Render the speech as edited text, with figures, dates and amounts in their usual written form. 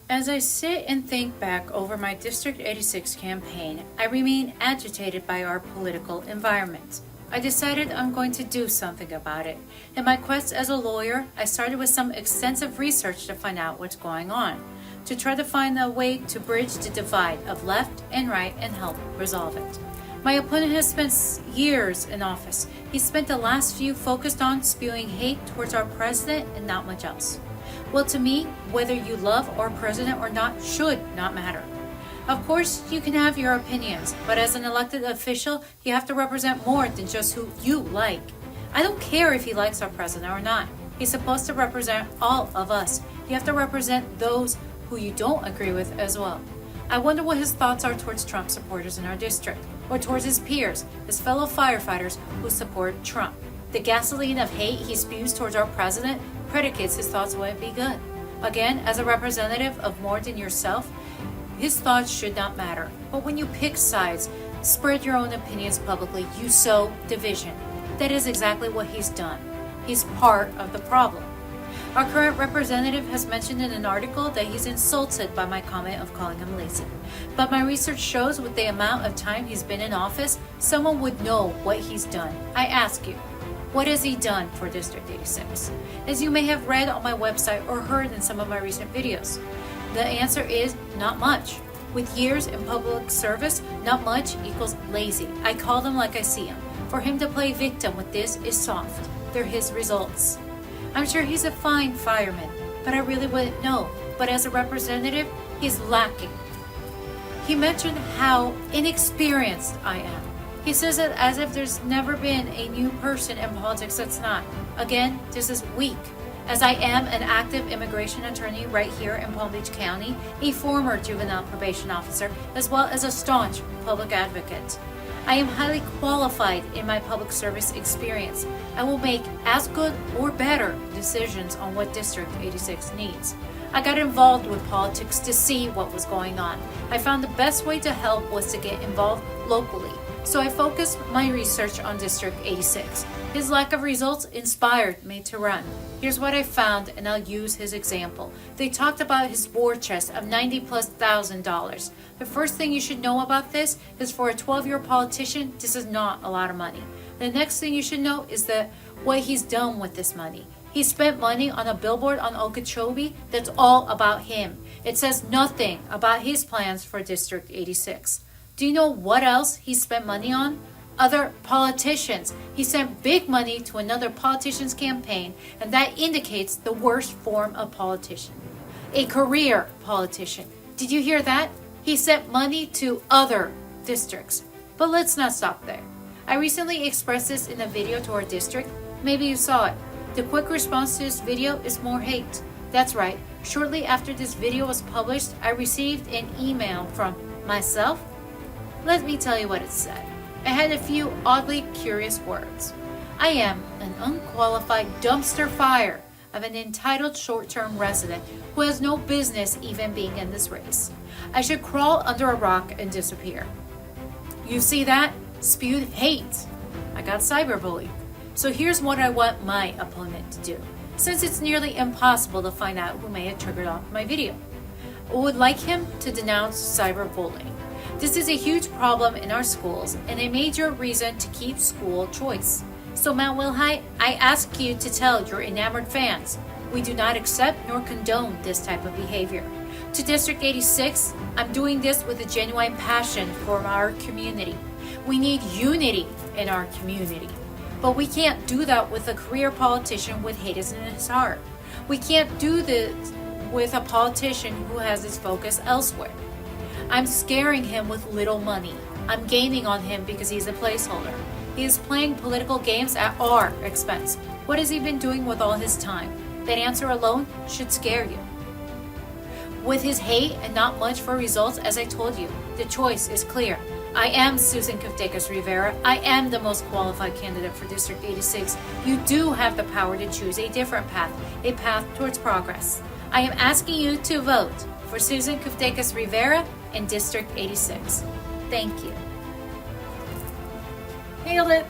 As I sit and think back over my District 86 campaign, I remain agitated by our political environment. I decided I'm going to do something about it. In my quest as a lawyer, I started with some extensive research to find out what's going on, to try to find a way to bridge the divide of left and right and help resolve it. My opponent has spent years in office. He spent the last few focused on spewing hate towards our president and not much else. Well, to me, whether you love our president or not should not matter. Of course, you can have your opinions, but as an elected official, you have to represent more than just who you like. I don't care if he likes our president or not. He's supposed to represent all of us. You have to represent those who you don't agree with as well. I wonder what his thoughts are towards Trump supporters in our district, or towards his peers, his fellow firefighters who support Trump. The gasoline of hate he spews towards our president predicates his thoughts wouldn't be good. Again, as a representative of more than yourself, his thoughts should not matter. But when you pick sides, spread your own opinions publicly, you sow division. That is exactly what he's done. He's part of the problem. Our current representative has mentioned in an article that he's insulted by my comment of calling him lazy. But my research shows with the amount of time he's been in office, someone would know what he's done. I ask you, what has he done for District 86? As you may have read on my website or heard in some of my recent videos, the answer is not much. With years in public service, not much equals lazy. I call them like I see them. For him to play victim with this is soft. They're his results. I'm sure he's a fine fireman, but I really wouldn't know. But as a representative, he's lacking. He mentioned how inexperienced I am. He says it as if there's never been a new person in politics that's not. Again, this is weak, as I am an active immigration attorney right here in Palm Beach County, a former juvenile probation officer, as well as a staunch public advocate. I am highly qualified in my public service experience. I will make as good or better decisions on what District 86 needs. I got involved with politics to see what was going on. I found the best way to help was to get involved locally. So I focused my research on District 86. His lack of results inspired me to run. Here's what I found, and I'll use his example. They talked about his war chest of $90,000+. The first thing you should know about this is for a 12-year politician, this is not a lot of money. The next thing you should know is that what he's done with this money. He spent money on a billboard on Okeechobee that's all about him. It says nothing about his plans for District 86. Do you know what else he spent money on? Other politicians. He sent big money to another politician's campaign, and that indicates the worst form of politician. A career politician. Did you hear that? He sent money to other districts. But let's not stop there. I recently expressed this in a video to our district. Maybe you saw it. The quick response to this video is more hate. That's right. Shortly after this video was published, I received an email from myself. Let me tell you what it said. It had a few oddly curious words. I am an unqualified dumpster fire of an entitled short-term resident who has no business even being in this race. I should crawl under a rock and disappear. You see that? Spewed hate. I got cyberbullied. So here's what I want my opponent to do, since it's nearly impossible to find out who may have triggered off my video. I would like him to denounce cyberbullying. This is a huge problem in our schools and a major reason to keep school choice. So Mount Wilhite, I ask you to tell your enamored fans, we do not accept nor condone this type of behavior. To District 86, I'm doing this with a genuine passion for our community. We need unity in our community. But we can't do that with a career politician with hate in his heart. We can't do this with a politician who has his focus elsewhere. I'm scaring him with little money. I'm gaining on him because he's a placeholder. He is playing political games at our expense. What has he been doing with all his time? That answer alone should scare you. With his hate and not much for results, as I told you, the choice is clear. I am Susan Rivera. I am the most qualified candidate for District 86. You do have the power to choose a different path, a path towards progress. I am asking you to vote for Susan Rivera in District 86. Thank you. Nailed it.